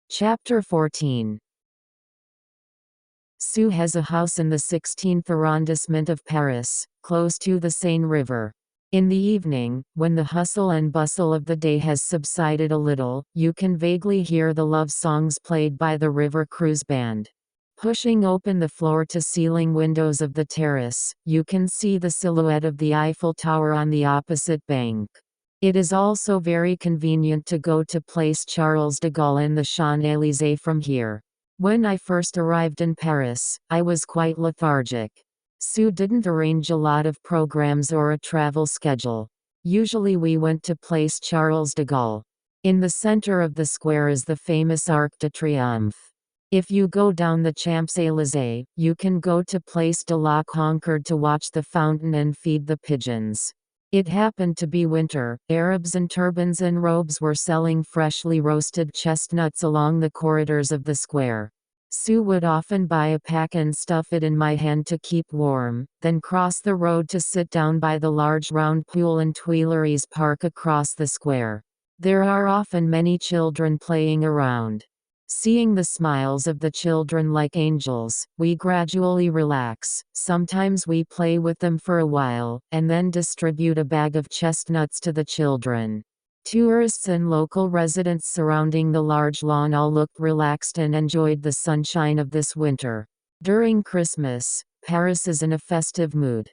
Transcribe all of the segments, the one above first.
Chapter 14. Sue has a house in the 16th arrondissement of Paris, close to the Seine River. In the evening, when the hustle and bustle of the day has subsided a little, you can vaguely hear the love songs played by the River Cruise Band. Pushing open the floor-to-ceiling windows of the terrace, you can see the silhouette of the Eiffel Tower on the opposite bank. It is also very convenient to go to Place Charles de Gaulle and the Champs-Élysées from here. When I first arrived in Paris, I was quite lethargic. Sue didn't arrange a lot of programs or a travel schedule. Usually we went to Place Charles de Gaulle. In the center of the square is the famous Arc de Triomphe. If you go down the Champs-Élysées, you can go to Place de la Concorde to watch the fountain and feed the pigeons. It happened to be winter. Arabs in turbans and robes were selling freshly roasted chestnuts along the corridors of the square. Sue would often buy a pack and stuff it in my hand to keep warm, then cross the road to sit down by the large round pool in Tuileries Park across the square. There are often many children playing around. Seeing the smiles of the children like angels, we gradually relax. Sometimes we play with them for a while, and then distribute a bag of chestnuts to the children. Tourists and local residents surrounding the large lawn all looked relaxed and enjoyed the sunshine of this winter. During Christmas, Paris is in a festive mood.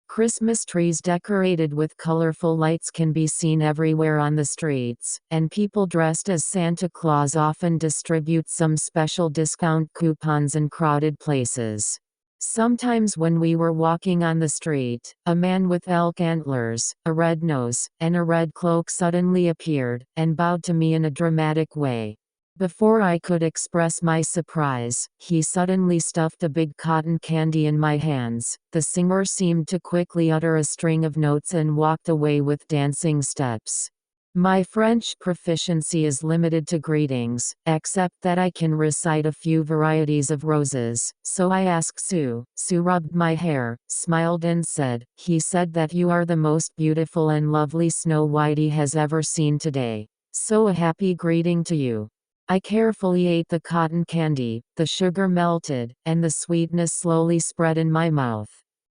Christmas trees decorated with colorful lights can be seen everywhere on the streets, and people dressed as Santa Claus often distribute some special discount coupons in crowded places. Sometimes when we were walking on the street, a man with elk antlers, a red nose, and a red cloak suddenly appeared, and bowed to me in a dramatic way. Before I could express my surprise, he suddenly stuffed a big cotton candy in my hands. The singer seemed to quickly utter a string of notes and walked away with dancing steps. My French proficiency is limited to greetings, except that I can recite a few varieties of roses, so I asked Sue. Sue rubbed my hair, smiled and said, "He said that you are the most beautiful and lovely Snow White he has ever seen today. So a happy greeting to you." I carefully ate the cotton candy, the sugar melted, and the sweetness slowly spread in my mouth.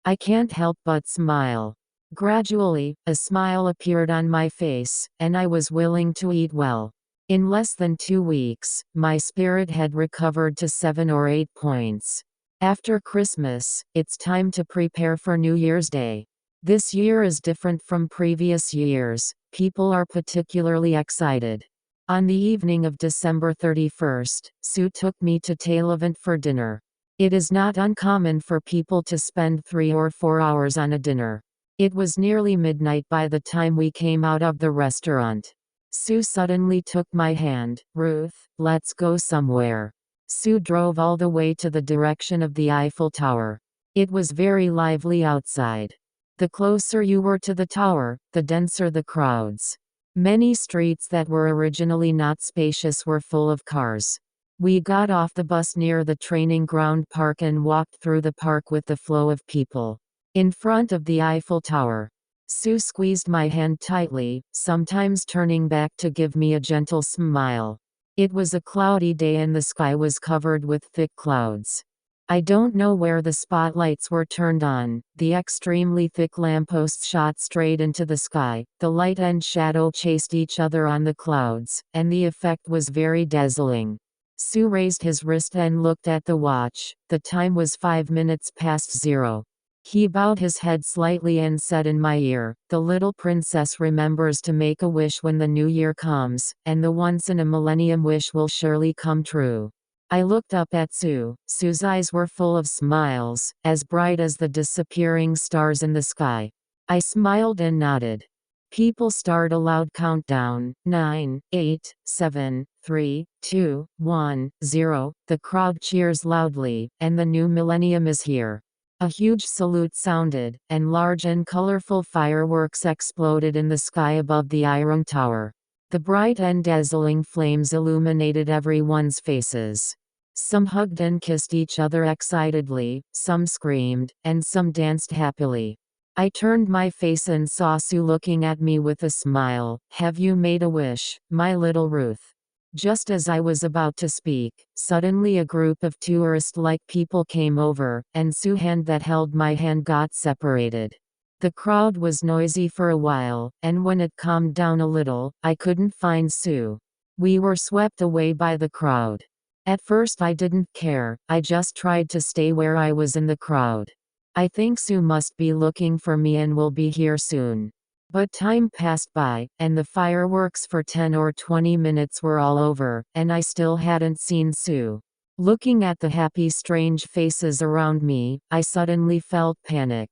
I can't help but smile. Gradually, a smile appeared on my face, and I was willing to eat well. In less than 2 weeks, my spirit had recovered to 7 or 8 points. After Christmas, it's time to prepare for New Year's Day. This year is different from previous years. People are particularly excited. On the evening of December 31st, Sue took me to Tailevent for dinner. It is not uncommon for people to spend 3 or 4 hours on a dinner. It was nearly midnight by the time we came out of the restaurant. Sue suddenly took my hand. "Ruth, let's go somewhere." Sue drove all the way to the direction of the Eiffel Tower. It was very lively outside. The closer you were to the tower, the denser the crowds. Many streets that were originally not spacious were full of cars. We got off the bus near the training ground park and walked through the park with the flow of people. In front of the Eiffel Tower, Sue squeezed my hand tightly, sometimes turning back to give me a gentle smile. It was a cloudy day and the sky was covered with thick clouds. I don't know where the spotlights were turned on. The extremely thick lampposts shot straight into the sky. The light and shadow chased each other on the clouds, and the effect was very dazzling. Sue raised his wrist and looked at the watch. The time was 5 minutes past 0. He bowed his head slightly and said in my ear, "The little princess remembers to make a wish when the new year comes, and the once-in-a-millennium wish will surely come true." I looked up at Sue. Sue's eyes were full of smiles, as bright as the disappearing stars in the sky. I smiled and nodded. People start a loud countdown. 9, 8, 7, 3, 2, 1, 0. The crowd cheers loudly, and the new millennium is here. A huge salute sounded, and large and colorful fireworks exploded in the sky above the Iron Tower. The bright and dazzling flames illuminated everyone's faces. Some hugged and kissed each other excitedly, some screamed, and some danced happily. I turned my face and saw Sue looking at me with a smile. "Have you made a wish, my little Ruth?" Just as I was about to speak, suddenly a group of tourist-like people came over, and Sue's hand that held my hand got separated. The crowd was noisy for a while, and when it calmed down a little, I couldn't find Sue. We were swept away by the crowd. At first I didn't care, I just tried to stay where I was in the crowd. I think Sue must be looking for me and will be here soon. But time passed by, and the fireworks for 10 or 20 minutes were all over, and I still hadn't seen Sue. Looking at the happy strange faces around me, I suddenly felt panic.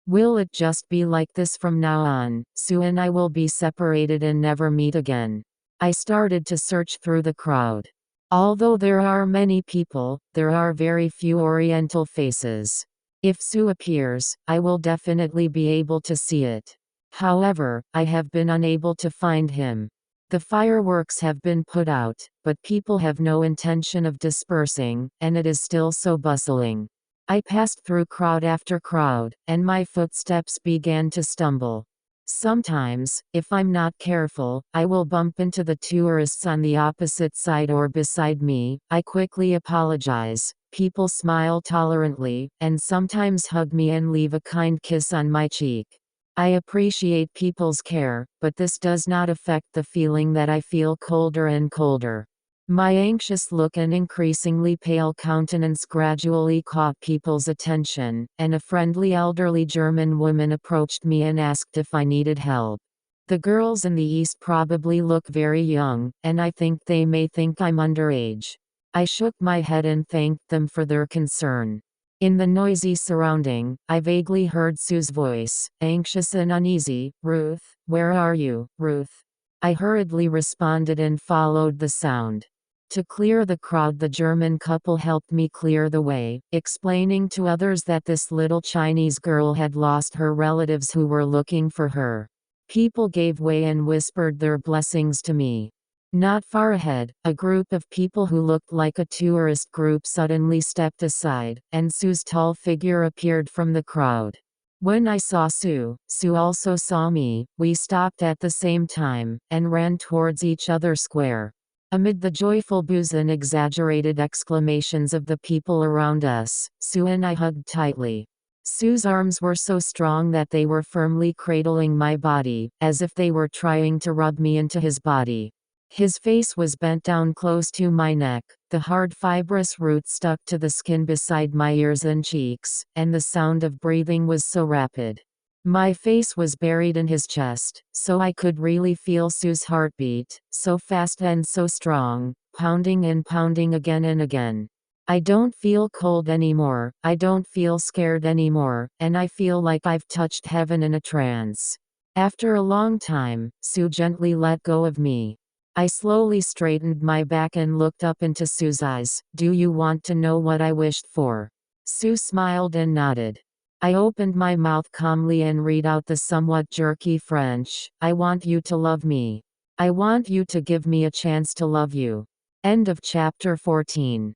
Will it just be like this from now on? Sue and I will be separated and never meet again. I started to search through the crowd. Although there are many people, there are very few Oriental faces. If Sue appears, I will definitely be able to see it. However, I have been unable to find him. The fireworks have been put out, but people have no intention of dispersing, and it is still so bustling. I passed through crowd after crowd, and my footsteps began to stumble. Sometimes, if I'm not careful, I will bump into the tourists on the opposite side or beside me. I quickly apologize. People smile tolerantly, and sometimes hug me and leave a kind kiss on my cheek. I appreciate people's care, but this does not affect the feeling that I feel colder and colder. My anxious look and increasingly pale countenance gradually caught people's attention, and a friendly elderly German woman approached me and asked if I needed help. The girls in the East probably look very young, and I think they may think I'm underage. I shook my head and thanked them for their concern. In the noisy surrounding, I vaguely heard Sue's voice, anxious and uneasy. "Ruth, where are you, Ruth?" I hurriedly responded and followed the sound. To clear the crowd, the German couple helped me clear the way, explaining to others that this little Chinese girl had lost her relatives who were looking for her. People gave way and whispered their blessings to me. Not far ahead, a group of people who looked like a tourist group suddenly stepped aside, and Sue's tall figure appeared from the crowd. When I saw Sue, Sue also saw me. We stopped at the same time, and ran towards each other square. Amid the joyful boos and exaggerated exclamations of the people around us, Sue and I hugged tightly. Sue's arms were so strong that they were firmly cradling my body, as if they were trying to rub me into his body. His face was bent down close to my neck, the hard fibrous roots stuck to the skin beside my ears and cheeks, and the sound of breathing was so rapid. My face was buried in his chest, so I could really feel Sue's heartbeat, so fast and so strong, pounding and pounding again and again. I don't feel cold anymore, I don't feel scared anymore, and I feel like I've touched heaven in a trance. After a long time, Sue gently let go of me. I slowly straightened my back and looked up into Sue's eyes. "Do you want to know what I wished for?" Sue smiled and nodded. I opened my mouth calmly and read out the somewhat jerky French. "I want you to love me. I want you to give me a chance to love you." End of chapter 14.